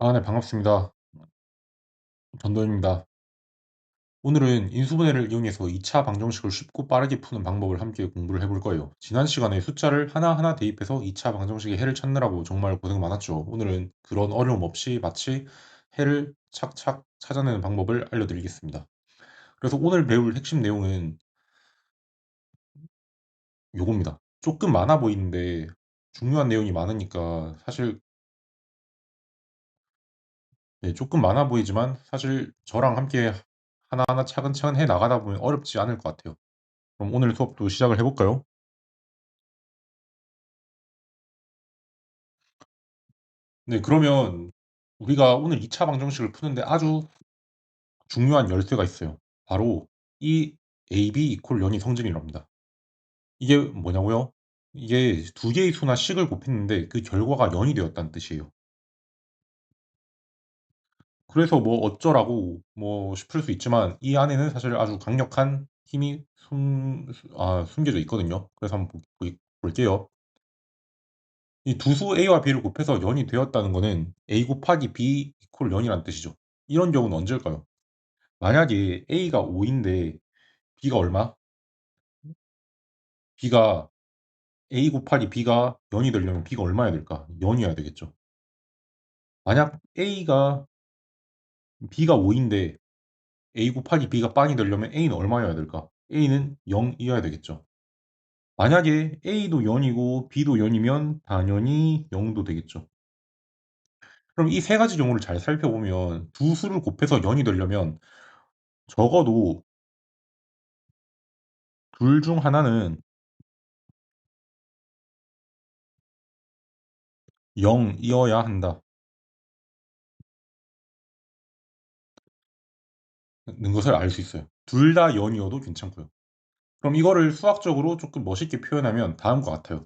아, 네, 반갑습니다. 전도현입니다. 오늘은 인수분해를 이용해서 2차 방정식을 쉽고 빠르게 푸는 방법을 함께 공부를 해볼 거예요. 지난 시간에 숫자를 하나하나 대입해서 2차 방정식의 해를 찾느라고 정말 고생 많았죠. 오늘은 그런 어려움 없이 마치 해를 착착 찾아내는 방법을 알려드리겠습니다. 그래서 오늘 배울 핵심 내용은 요겁니다. 조금 많아 보이는데 중요한 내용이 많으니까 사실 조금 많아 보이지만 사실 저랑 함께 하나하나 차근차근 해 나가다 보면 어렵지 않을 것 같아요. 그럼 오늘 수업도 시작을 해볼까요? 네, 그러면 우리가 오늘 2차 방정식을 푸는데 아주 중요한 열쇠가 있어요. 바로 이 AB 이퀄 연이 성질이랍니다. 이게 뭐냐고요? 이게 두 개의 수나 식을 곱했는데 그 결과가 0이 되었다는 뜻이에요. 그래서 뭐 어쩌라고 뭐 싶을 수 있지만 이 안에는 사실 아주 강력한 힘이 숨겨져 있거든요. 그래서 한번 볼게요. 이 두 수 A와 B를 곱해서 0이 되었다는 거는 A 곱하기 B 이퀄 0이란 뜻이죠. 이런 경우는 언제일까요? 만약에 A가 5인데 B가 얼마? B가 A 곱하기 B가 0이 되려면 B가 얼마여야 될까? 0이어야 되겠죠. 만약 B가 5인데 A 곱하기 B가 빵이 되려면 A는 얼마여야 될까? A는 0이어야 되겠죠. 만약에 A도 0이고 B도 0이면 당연히 0도 되겠죠. 그럼 이 세 가지 경우를 잘 살펴보면 두 수를 곱해서 0이 되려면 적어도 둘 중 하나는 0이어야 한다는 것을 알 수 있어요. 둘 다 0이어도 괜찮고요. 그럼 이거를 수학적으로 조금 멋있게 표현하면 다음과 같아요.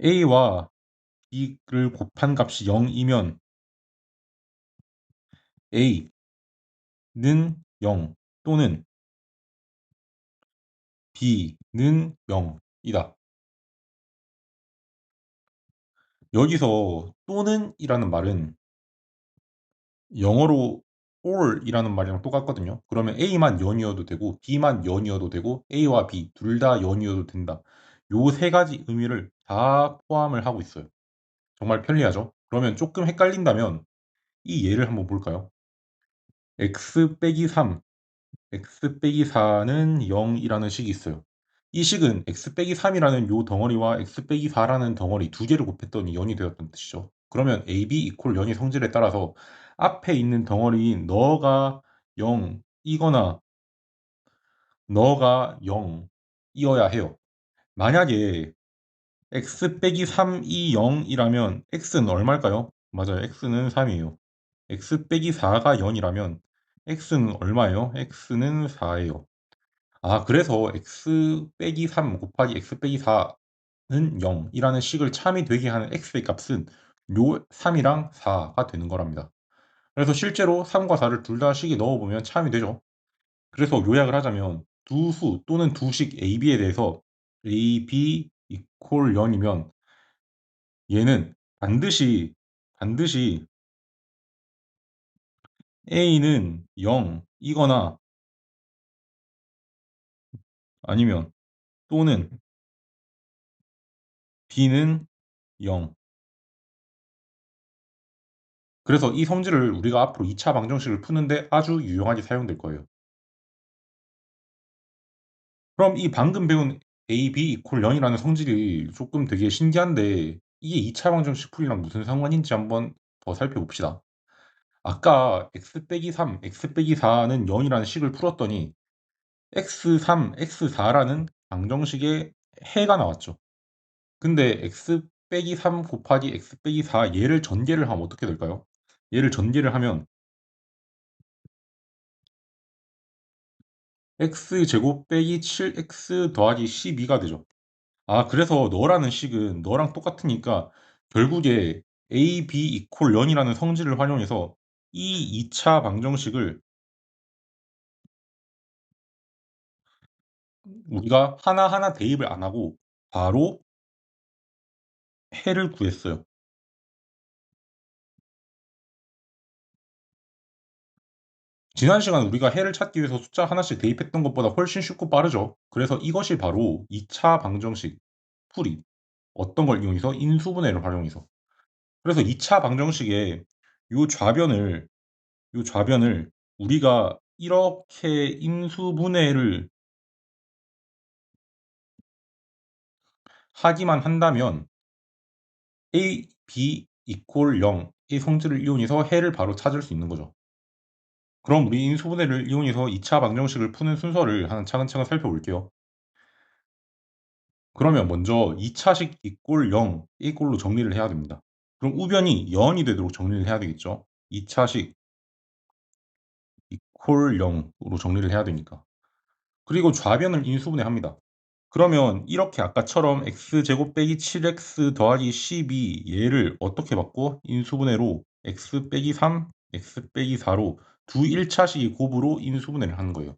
A와 B를 곱한 값이 0이면 A는 0 또는 B는 0이다. 여기서 또는 이라는 말은 영어로 or이라는 말이랑 똑같거든요. 그러면 A만 0이어도 되고 B만 0이어도 되고 A와 B 둘 다 0이어도 된다. 요 세 가지 의미를 다 포함을 하고 있어요. 정말 편리하죠? 그러면 조금 헷갈린다면 이 예를 한번 볼까요? x 빼기 3, x 빼기 4는 0이라는 식이 있어요. 이 식은 x 빼기 3이라는 요 덩어리와 x 빼기 4라는 덩어리 두 개를 곱했더니 0이 되었다는 뜻이죠. 그러면 AB 이퀄 0의 성질에 따라서 앞에 있는 덩어리인 너가 0이거나 너가 0이어야 해요. 만약에 x 빼기 3이 0이라면 x는 얼마일까요? 맞아요. x는 3이에요. x 빼기 4가 0이라면 x는 얼마예요? x는 4예요. 아, 그래서 x 빼기 3 곱하기 x 빼기 4는 0이라는 식을 참이 되게 하는 x의 값은 요 3이랑 4가 되는 거랍니다. 그래서 실제로 3과 4를 둘 다 식에 넣어보면 참이 되죠. 그래서 요약을 하자면 두 수 또는 두 식 A, B에 대해서 A, B 이퀄 0이면 얘는 반드시 A는 0이거나 아니면 또는 B는 0. 그래서 이 성질을 우리가 앞으로 2차 방정식을 푸는데 아주 유용하게 사용될 거예요. 그럼 이 방금 배운 A, B 이퀄 0이라는 성질이 조금 되게 신기한데 이게 2차 방정식 풀이랑 무슨 상관인지 한번 더 살펴봅시다. 아까 x 빼기 3, x 빼기 4는 0이라는 식을 풀었더니 x3, x4라는 방정식의 해가 나왔죠. 근데 x 빼기 3 곱하기 x 빼기 4 얘를 전개를 하면 어떻게 될까요? 얘를 전개를 하면 x제곱 빼기 7x 더하기 12가 되죠. 아, 그래서 너라는 식은 너랑 똑같으니까 결국에 a, b 이퀄 0이라는 성질을 활용해서 이 2차 방정식을 우리가 하나하나 대입을 안 하고 바로 해를 구했어요. 지난 시간 우리가 해를 찾기 위해서 숫자 하나씩 대입했던 것보다 훨씬 쉽고 빠르죠. 그래서 이것이 바로 2차 방정식 풀이. 어떤 걸 이용해서? 인수분해를 활용해서. 그래서 2차 방정식의 요 좌변을 요 좌변을 우리가 이렇게 인수분해를 하기만 한다면 a, b 이퀄 0의 성질을 이용해서 해를 바로 찾을 수 있는 거죠. 그럼 우리 인수분해를 이용해서 2차 방정식을 푸는 순서를 하나 차근차근 살펴볼게요. 그러면 먼저 2차식 이꼴 0 이꼴로 정리를 해야 됩니다. 그럼 우변이 0이 되도록 정리를 해야 되겠죠. 2차식 이꼴 0으로 정리를 해야 되니까. 그리고 좌변을 인수분해합니다. 그러면 이렇게 아까처럼 x제곱 빼기 7x 더하기 12 얘를 어떻게 받고 인수분해로 x 빼기 3, x 빼기 4로 두 1차식이 곱으로 인수분해를 하는 거예요.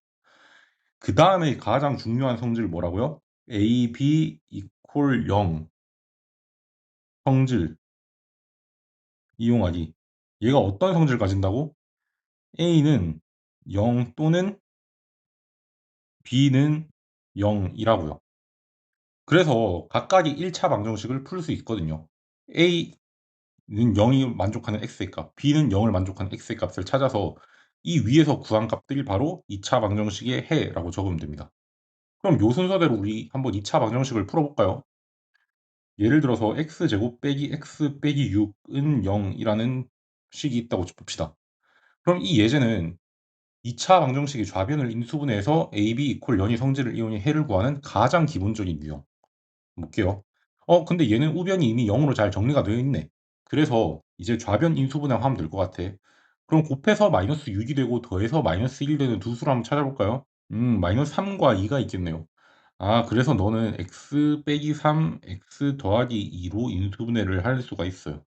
그 다음에 가장 중요한 성질 뭐라고요? a, b 이퀄 0 성질 이용하기. 얘가 어떤 성질을 가진다고? A는 0 또는 B는 0이라고요. 그래서 각각의 1차 방정식을 풀 수 있거든요. A는 0이 만족하는 x의 값, B는 0을 만족하는 x의 값을 찾아서 이 위에서 구한 값들이 바로 2차 방정식의 해라고 적으면 됩니다. 그럼 요 순서대로 우리 한번 2차 방정식을 풀어볼까요? 예를 들어서 x제곱 빼기 x 빼기 6은 0이라는 식이 있다고 봅시다. 그럼 이 예제는 2차 방정식의 좌변을 인수분해해서 AB 이퀄 연의 성질을 이용해 해를 구하는 가장 기본적인 유형. 볼게요. 근데 얘는 우변이 이미 0으로 잘 정리가 되어 있네. 그래서 이제 좌변 인수분해하면 될 것 같아. 그럼 곱해서 마이너스 6이 되고 더해서 마이너스 1이 되는 두 수를 한번 찾아볼까요? 마이너스 3과 2가 있겠네요. 아, 그래서 너는 x 빼기 3, x 더하기 2로 인수분해를 할 수가 있어요.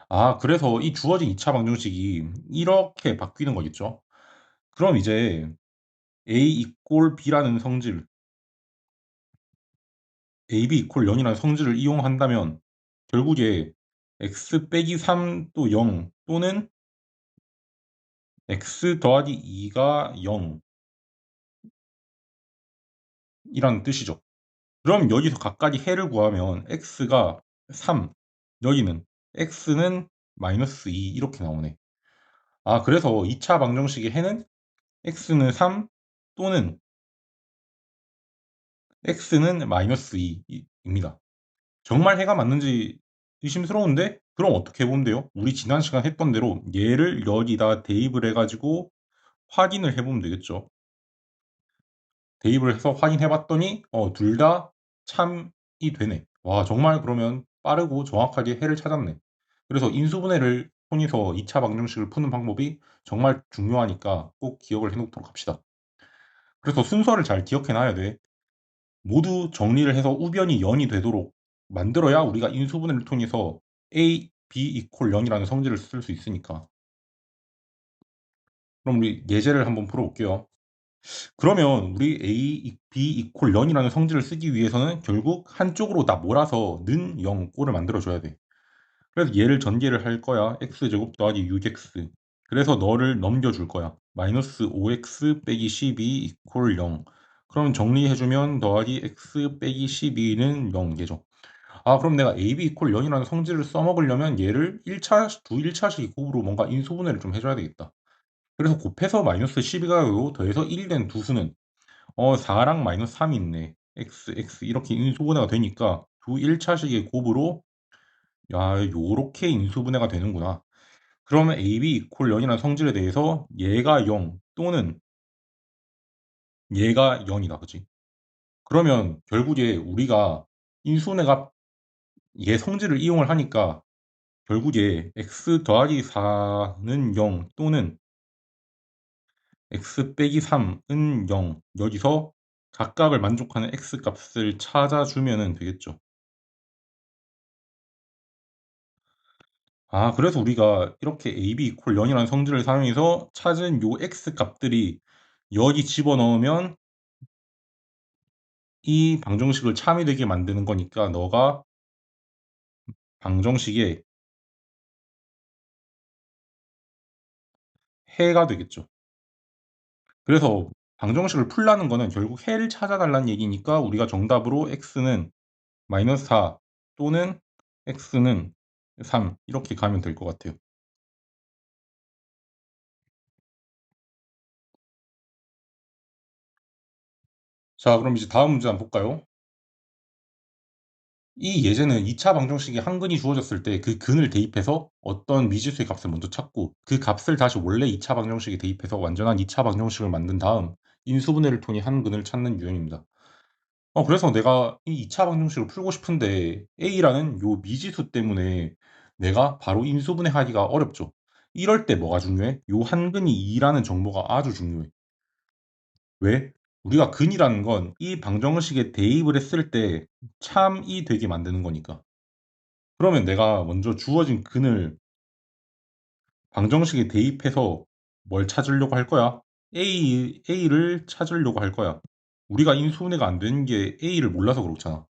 아, 그래서 이 주어진 2차 방정식이 이렇게 바뀌는 거겠죠? 그럼 이제 A 이꼴 B라는 성질, AB 이꼴 0이라는 성질을 이용한다면 결국에 x 빼기 3도 0 또는 x 더하기 2가 0이라는 뜻이죠. 그럼 여기서 각각의 해를 구하면 x가 3, 여기는 x는 마이너스 2 이렇게 나오네. 아, 그래서 2차 방정식의 해는 x는 3 또는 x는 마이너스 2입니다. 정말 해가 맞는지 의심스러운데? 그럼 어떻게 해보면 돼요? 우리 지난 시간 했던 대로 얘를 여기다 대입을 해가지고 확인을 해보면 되겠죠. 대입을 해서 확인해봤더니 둘 다 참이 되네. 와, 정말 그러면 빠르고 정확하게 해를 찾았네. 그래서 인수분해를 통해서 2차 방정식을 푸는 방법이 정말 중요하니까 꼭 기억을 해놓도록 합시다. 그래서 순서를 잘 기억해놔야 돼. 모두 정리를 해서 우변이 0이 되도록 만들어야 우리가 인수분해를 통해서 A, B 이퀄 0이라는 성질을 쓸 수 있으니까. 그럼 우리 예제를 한번 풀어볼게요. 그러면 우리 A, B 이퀄 0이라는 성질을 쓰기 위해서는 결국 한쪽으로 다 몰아서 는 0 꼴을 만들어줘야 돼. 그래서 얘를 전개를 할 거야. x제곱 더하기 6x. 그래서 너를 넘겨줄 거야. 마이너스 5x 빼기 12 이퀄 0. 그럼 정리해주면 더하기 x 빼기 12는 0개죠. 아, 그럼 내가 AB 이퀄 0이라는 성질을 써먹으려면 얘를 1차, 두 1차식 곱으로 뭔가 인수분해를 좀 해줘야 되겠다. 그래서 곱해서 마이너스 12가 되고 더해서 1이 된 두 수는 4랑 마이너스 3이 있네. x 이렇게 인수분해가 되니까 두 1차식의 곱으로 야, 요렇게 인수분해가 되는구나. 그러면 AB 이퀄 0이라는 성질에 대해서 얘가 0 또는 얘가 0이다. 그치? 그러면 결국에 우리가 인수분해가 얘 성질을 이용을 하니까 결국에 x 더하기 4는 0 또는 x 빼기 3은 0 여기서 각각을 만족하는 x 값을 찾아주면 되겠죠. 아, 그래서 우리가 이렇게 AB 이퀄 0이라는 성질을 사용해서 찾은 요 x 값들이 여기 집어넣으면 이 방정식을 참이 되게 만드는 거니까 너가 방정식의 해가 되겠죠. 그래서 방정식을 풀라는 거는 결국 해를 찾아달라는 얘기니까 우리가 정답으로 x는 마이너스 4 또는 x는 3 이렇게 가면 될 것 같아요. 자, 그럼 이제 다음 문제 한번 볼까요? 이 예제는 2차 방정식에 한 근이 주어졌을 때 그 근을 대입해서 어떤 미지수의 값을 먼저 찾고 그 값을 다시 원래 2차 방정식에 대입해서 완전한 2차 방정식을 만든 다음 인수분해를 통해 한 근을 찾는 유형입니다. 그래서 내가 이 2차 방정식을 풀고 싶은데 A라는 요 미지수 때문에 내가 바로 인수분해하기가 어렵죠. 이럴 때 뭐가 중요해? 요 한 근이 2라는 정보가 아주 중요해. 왜? 우리가 근이라는 건 이 방정식에 대입을 했을 때 참이 되게 만드는 거니까. 그러면 내가 먼저 주어진 근을 방정식에 대입해서 뭘 찾으려고 할 거야? A를 찾으려고 할 거야. 우리가 인수분해가 안 되는 게 A를 몰라서 그렇잖아.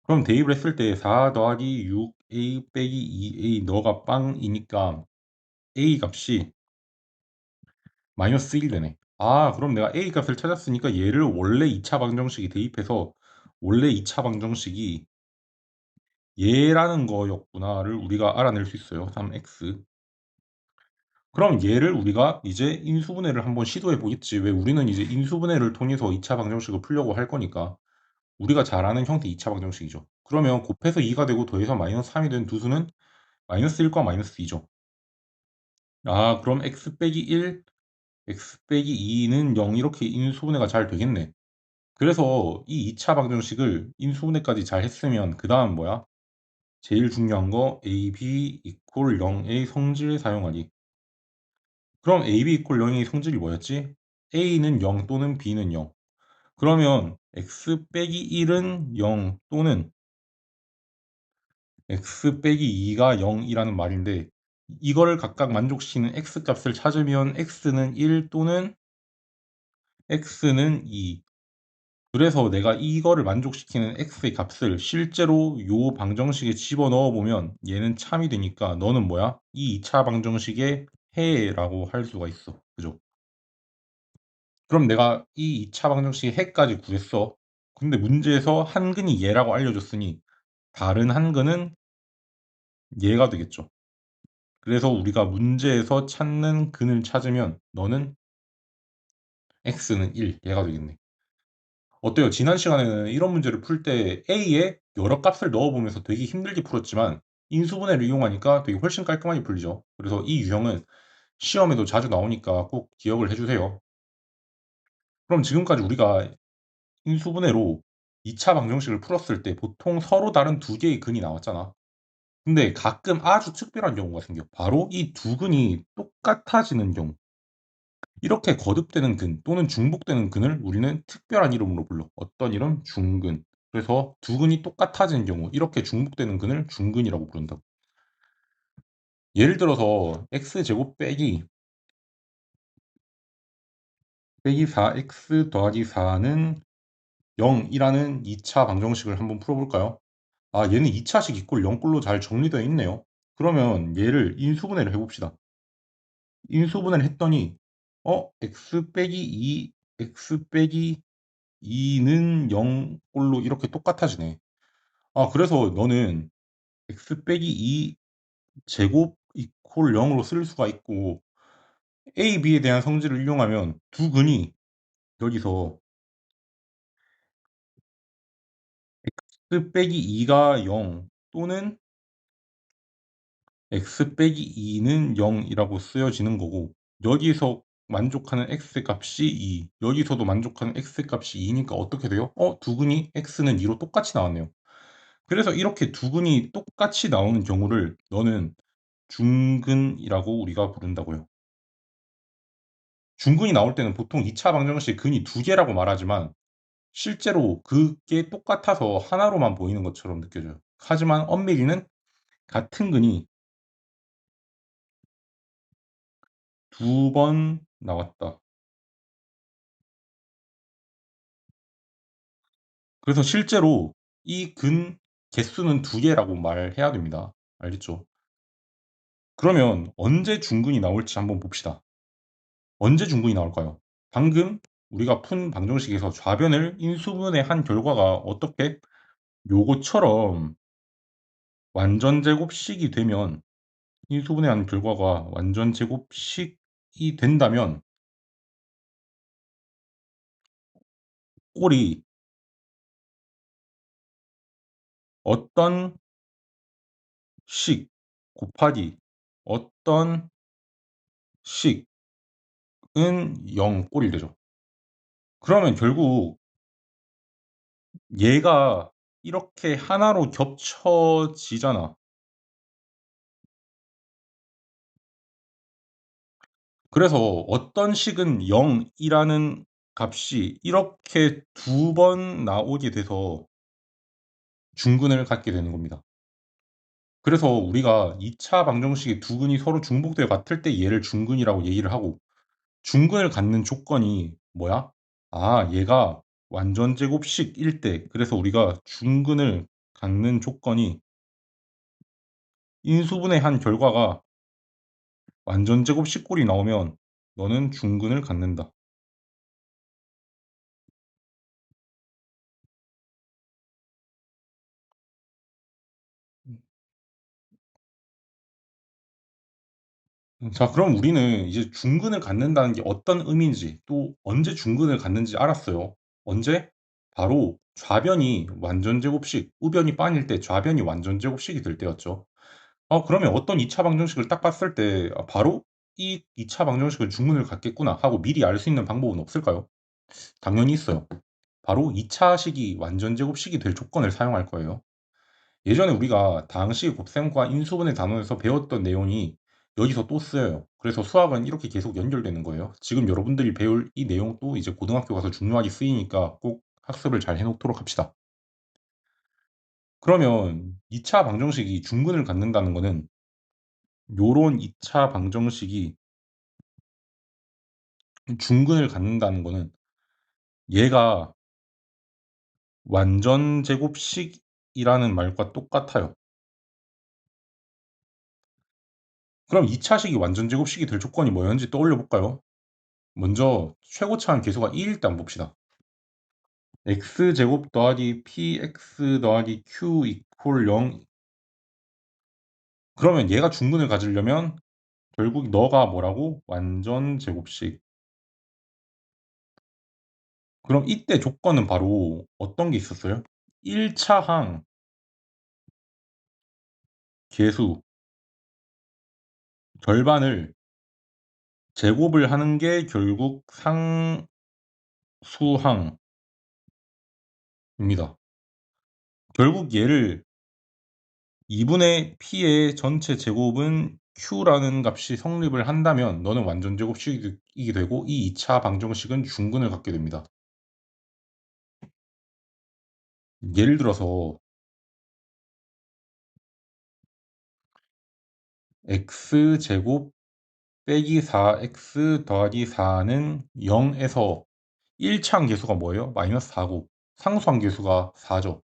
그럼 대입을 했을 때 4 더하기 6A 빼기 2A 너가 빵이니까 A 값이 마이너스 1 되네. 그럼 내가 A 값을 찾았으니까 얘를 원래 2차 방정식에 대입해서 원래 2차 방정식이 얘라는 거였구나를 우리가 알아낼 수 있어요. 3x. 그럼 얘를 우리가 이제 인수분해를 한번 시도해 보겠지. 왜 우리는 이제 인수분해를 통해서 2차 방정식을 풀려고 할 거니까 우리가 잘 아는 형태 2차 방정식이죠. 그러면 곱해서 2가 되고 더해서 마이너스 3이 된 두 수는 마이너스 1과 마이너스 2죠. 그럼 x 빼기 1, x 빼기 2는 0 이렇게 인수분해가 잘 되겠네. 그래서 이 2차 방정식을 인수분해까지 잘 했으면 그 다음 뭐야? 제일 중요한 거 AB 이퀄 0의 성질 사용하기. 그럼 AB 이퀄 0의 성질이 뭐였지? A는 0 또는 B는 0. 그러면 x 빼기 1은 0 또는 x 빼기 2가 0이라는 말인데 이거를 각각 만족시키는 x 값을 찾으면 x는 1 또는 x는 2. 그래서 내가 이거를 만족시키는 x의 값을 실제로 요 방정식에 집어넣어 보면 얘는 참이 되니까 너는 뭐야? 이 2차 방정식의 해라고 할 수가 있어. 그죠? 그럼 내가 이 2차 방정식의 해까지 구했어. 근데 문제에서 한근이 얘라고 알려줬으니 다른 한근은 얘가 되겠죠. 그래서 우리가 문제에서 찾는 근을 찾으면 너는 x는 1, 얘가 되겠네. 어때요? 지난 시간에는 이런 문제를 풀 때 A에 여러 값을 넣어보면서 되게 힘들게 풀었지만 인수분해를 이용하니까 되게 훨씬 깔끔하게 풀리죠. 그래서 이 유형은 시험에도 자주 나오니까 꼭 기억을 해주세요. 그럼 지금까지 우리가 인수분해로 2차 방정식을 풀었을 때 보통 서로 다른 두 개의 근이 나왔잖아. 근데 가끔 아주 특별한 경우가 생겨. 바로 이 두 근이 똑같아지는 경우. 이렇게 거듭되는 근 또는 중복되는 근을 우리는 특별한 이름으로 불러. 어떤 이름? 중근. 그래서 두 근이 똑같아지는 경우 이렇게 중복되는 근을 중근이라고 부른다. 예를 들어서 x제곱 빼기 4x 더하기 4는 0이라는 2차 방정식을 한번 풀어볼까요? 얘는 2차식 이꼴 0꼴로 잘 정리되어 있네요. 그러면 얘를 인수분해를 해봅시다. 인수분해를 했더니 x 빼기 2, x 빼기 2는 0꼴로 이렇게 똑같아지네. 그래서 너는 x 빼기 2 제곱 이퀄 0으로 쓸 수가 있고 a, b에 대한 성질을 이용하면 두 근이 여기서 x 빼기 2가 0 또는 x 빼기 2는 0이라고 쓰여지는 거고 여기서 만족하는 x 값이 2 여기서도 만족하는 x 값이 2니까 어떻게 돼요? 두 근이 x는 2로 똑같이 나왔네요. 그래서 이렇게 두 근이 똑같이 나오는 경우를 너는 중근이라고 우리가 부른다고요. 중근이 나올 때는 보통 2차 방정식 근이 두 개라고 말하지만 실제로 그게 똑같아서 하나로만 보이는 것처럼 느껴져요. 하지만 엄밀히는 같은 근이 두 번 나왔다. 그래서 실제로 이 근 개수는 두 개라고 말해야 됩니다. 알겠죠? 그러면 언제 중근이 나올지 한번 봅시다. 언제 중근이 나올까요? 방금 우리가 푼 방정식에서 좌변을 인수분해 한 결과가 어떻게 요거처럼 완전제곱식이 되면 인수분해한 결과가 완전제곱식이 된다면 꼴이 어떤 식 곱하기 어떤 식은 0 꼴이 되죠. 그러면 결국 얘가 이렇게 하나로 겹쳐지잖아. 그래서 어떤 식은 0이라는 값이 이렇게 두 번 나오게 돼서 중근을 갖게 되는 겁니다. 그래서 우리가 2차 방정식의 두 근이 서로 중복되어 같을 때 얘를 중근이라고 얘기를 하고, 중근을 갖는 조건이 뭐야? 아, 얘가 완전제곱식일 때, 그래서 우리가 중근을 갖는 조건이 인수분해한 결과가 완전제곱식 꼴이 나오면 너는 중근을 갖는다. 자, 그럼 우리는 이제 중근을 갖는다는 게 어떤 의미인지, 또 언제 중근을 갖는지 알았어요. 언제? 바로 좌변이 완전제곱식, 우변이 빵일 때 좌변이 완전제곱식이 될 때였죠. 그러면 어떤 2차 방정식을 딱 봤을 때 바로 이 2차 방정식은 중근을 갖겠구나 하고 미리 알 수 있는 방법은 없을까요? 당연히 있어요. 바로 2차식이 완전제곱식이 될 조건을 사용할 거예요. 예전에 우리가 당시 곱셈과 인수분해 단원에서 배웠던 내용이 여기서 또 쓰여요. 그래서 수학은 이렇게 계속 연결되는 거예요. 지금 여러분들이 배울 이 내용도 이제 고등학교 가서 중요하게 쓰이니까 꼭 학습을 잘 해놓도록 합시다. 그러면 2차 방정식이 중근을 갖는다는 거는 요런 2차 방정식이 중근을 갖는다는 거는 얘가 완전제곱식이라는 말과 똑같아요. 그럼 2차식이 완전제곱식이 될 조건이 뭐였는지 떠올려 볼까요? 먼저 최고차항 계수가 2일 때 한번 봅시다. x제곱 더하기 px 더하기 q 이퀄 0. 그러면 얘가 중근을 가지려면 결국 너가 뭐라고? 완전제곱식. 그럼 이때 조건은 바로 어떤 게 있었어요? 1차항 계수 절반을 제곱을 하는 게 결국 상수항입니다. 결국 얘를 2분의 p의 전체 제곱은 q라는 값이 성립을 한다면 너는 완전제곱식이 되고 이 2차 방정식은 중근을 갖게 됩니다. 예를 들어서 x제곱 빼기 4x 더하기 4는 0에서 1차항 계수가 뭐예요? 마이너스 4고 상수항 계수가 4죠.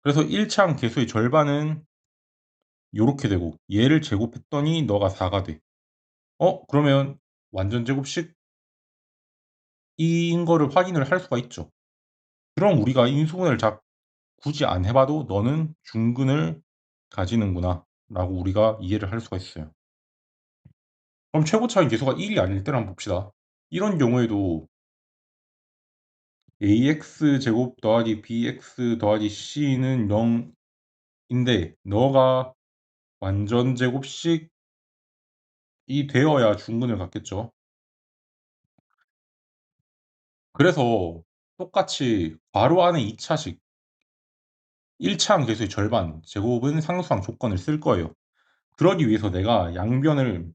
그래서 1차항 계수의 절반은 요렇게 되고 얘를 제곱했더니 너가 4가 돼. 그러면 완전제곱식인 거를 확인을 할 수가 있죠. 그럼 우리가 인수분해를 굳이 안 해봐도 너는 중근을 가지는구나 라고 우리가 이해를 할 수가 있어요. 그럼 최고차의 계수가 1이 아닐 때를 한번 봅시다. 이런 경우에도 ax 제곱 더하기 bx 더하기 c는 0인데 너가 완전 제곱식이 되어야 중근을 갖겠죠. 그래서 똑같이 괄호 안에 2차식 1차항 계수의 절반 제곱은 상수항 조건을 쓸 거예요. 그러기 위해서 내가 양변을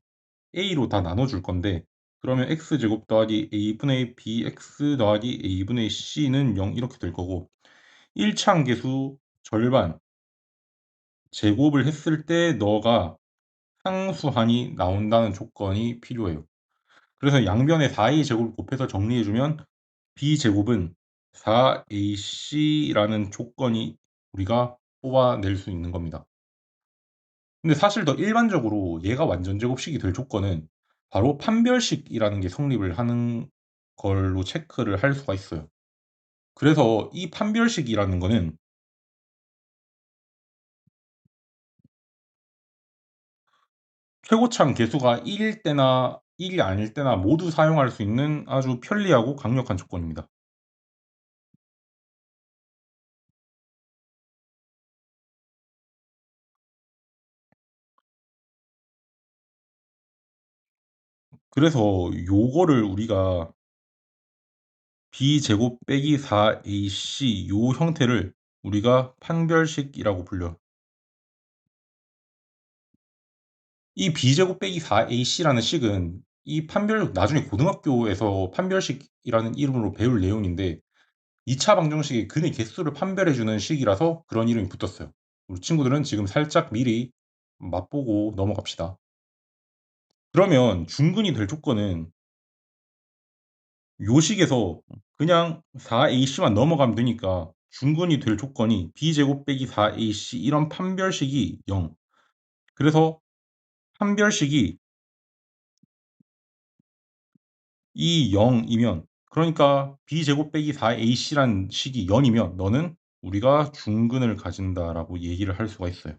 a로 다 나눠줄 건데, 그러면 x제곱 더하기 a분의 bx 더하기 a분의 c는 0 이렇게 될 거고, 1차항 계수 절반 제곱을 했을 때 너가 상수항이 나온다는 조건이 필요해요. 그래서 양변에 4a 제곱을 곱해서 정리해주면 b제곱은 4ac라는 조건이 우리가 뽑아낼 수 있는 겁니다. 근데 사실 더 일반적으로 얘가 완전 제곱식이 될 조건은 바로 판별식이라는 게 성립을 하는 걸로 체크를 할 수가 있어요. 그래서 이 판별식이라는 거는 최고참 개수가 1일 때나 1이 아닐 때나 모두 사용할 수 있는 아주 편리하고 강력한 조건입니다. 그래서 요거를 우리가 b제곱 빼기 4ac 요 형태를 우리가 판별식이라고 불려요. 이 b제곱 빼기 4ac라는 식은 이 판별 나중에 고등학교에서 판별식이라는 이름으로 배울 내용인데 2차 방정식의 근의 개수를 판별해 주는 식이라서 그런 이름이 붙었어요. 우리 친구들은 지금 살짝 미리 맛보고 넘어갑시다. 그러면 중근이 될 조건은 요 식에서 그냥 4ac만 넘어가면 되니까 중근이 될 조건이 b제곱 빼기 4ac 이런 판별식이 0. 그래서 판별식이 이 0이면 그러니까 b제곱 빼기 4ac란 식이 0이면 너는 우리가 중근을 가진다라고 얘기를 할 수가 있어요.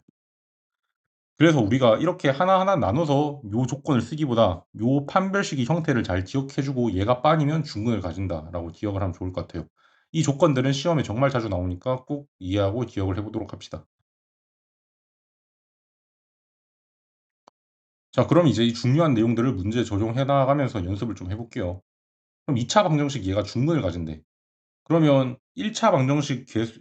그래서 우리가 이렇게 하나하나 나눠서 요 조건을 쓰기보다 요 판별식의 형태를 잘 기억해주고 얘가 빠지면 중근을 가진다라고 기억을 하면 좋을 것 같아요. 이 조건들은 시험에 정말 자주 나오니까 꼭 이해하고 기억을 해보도록 합시다. 자, 그럼 이제 이 중요한 내용들을 문제에 적용해 나가면서 연습을 좀 해볼게요. 그럼 2차 방정식 얘가 중근을 가진대. 그러면 1차 방정식 개수,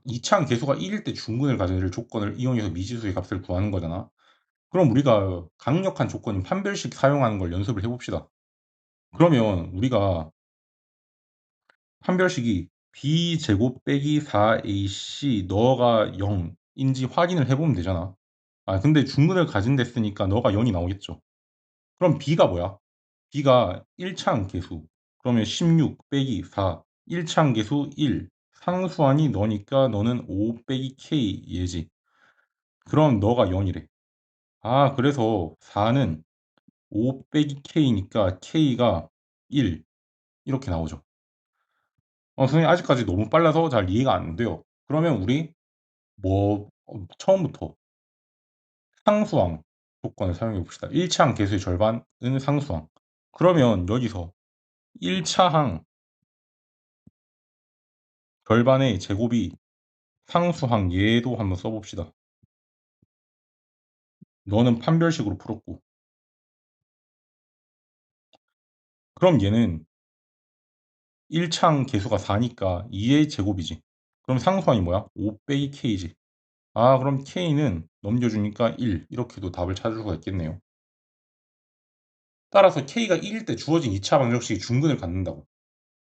2차 개수가 1일 때 중근을 가질 조건을 이용해서 미지수의 값을 구하는 거잖아. 그럼 우리가 강력한 조건인 판별식 사용하는 걸 연습을 해봅시다. 그러면 우리가 판별식이 b제곱 빼기 4ac 너가 0인지 확인을 해보면 되잖아. 아, 근데 중근을 가진 됐으니까 너가 0이 나오겠죠. 그럼 b가 뭐야? b가 1차항 계수. 그러면 16 빼기 4. 1차항 계수 1. 상수항이 너니까 너는 5 빼기 k 얘지. 그럼 너가 0이래. 아, 그래서 4는 5 빼기 k니까 k가 1. 이렇게 나오죠. 선생님 아직까지 너무 빨라서 잘 이해가 안 돼요. 그러면 우리 처음부터 상수항 조건을 사용해 봅시다. 1차항 개수의 절반은 상수항. 그러면 여기서 1차항 절반의 제곱이 상수항 얘도 한번 써봅시다. 너는 판별식으로 풀었고. 그럼 얘는 1차항 개수가 4니까 2의 제곱이지. 그럼 상수항이 뭐야? 5 빼기 k지. 아, 그럼 k는 넘겨주니까 1. 이렇게도 답을 찾을 수가 있겠네요. 따라서 k가 1일 때 주어진 2차 방정식이 중근을 갖는다고.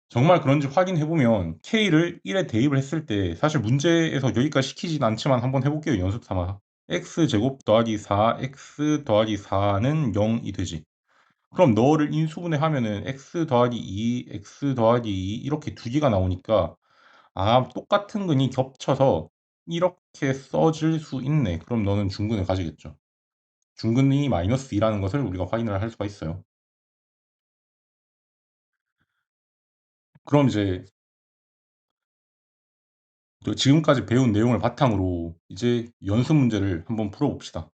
정말 그런지 확인해보면 k를 1에 대입을 했을 때 사실 문제에서 여기까지 시키진 않지만 한번 해볼게요. 연습 삼아. x제곱 더하기 4x 더하기 4는 0이 되지. 그럼 너를 인수분해 하면은 x 더하기 2, x 더하기 2 이렇게 두 개가 나오니까 아, 똑같은 근이 겹쳐서 이렇게 써질 수 있네. 그럼 너는 중근을 가지겠죠. 중근이 마이너스 2라는 것을 우리가 확인을 할 수가 있어요. 그럼 이제 지금까지 배운 내용을 바탕으로 이제 연습 문제를 한번 풀어봅시다.